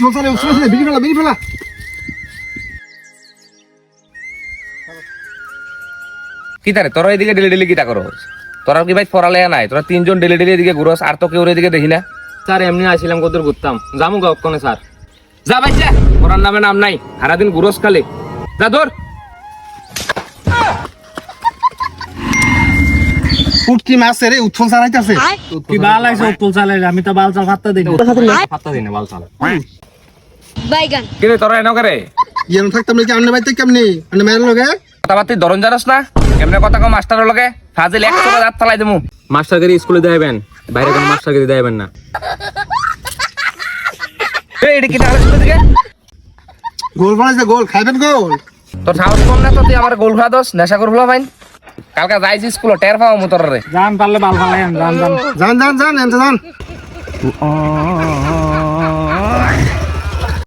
উঠছে বিড়ি ফেলা কি তারে তোরা এদিকে ডেলি কিটা করো তোরা কি ভাই পড়ালে নাই তোরা তিনজন ডেলি এদিকে ঘুরোস আর তো কেউ এদিকে দেখি না স্যার এমনি আসছিলাম কত ঘুরতাম যামু গা কোনে স্যার যা ভাই যা পড়ার নামে নাম নাই সারাদিন ঘুরোস খালি যা ধর পুটকি মাছ রে উৎফল চালাইতেছে কি বাল আইছে উত্তল চালাই আমি তো বাল চাল ফাত্তা দিই ফাত্তা দিই না বাল চাল বাইগান কি রে তোরা এনো করে ইয়ান থাকতাম নাকি আন্নে বাইতে কেমনি আন্নে মেয়ের লগে কথাবার্তি ধরন জানাস না কেমনে কথা কও মাস্টারের লগে ফাজিল 100 রাত চালাই দেবো মাস্টারগিরি স্কুলে দেবেন বাইরে কোন মাস্টারগিরি দেবেন না এই এডি কিটা হলো দিকে গোল বানাইছে গোল খাইবেন গোল তোর সাহস কম না তো তুই আমার গোল খা দোস নেশা করবো ভাই কালকে যাইছি স্কুলে টের পাও মোতর রে জান পারলে বাল ফালাই জান যান এনতে যান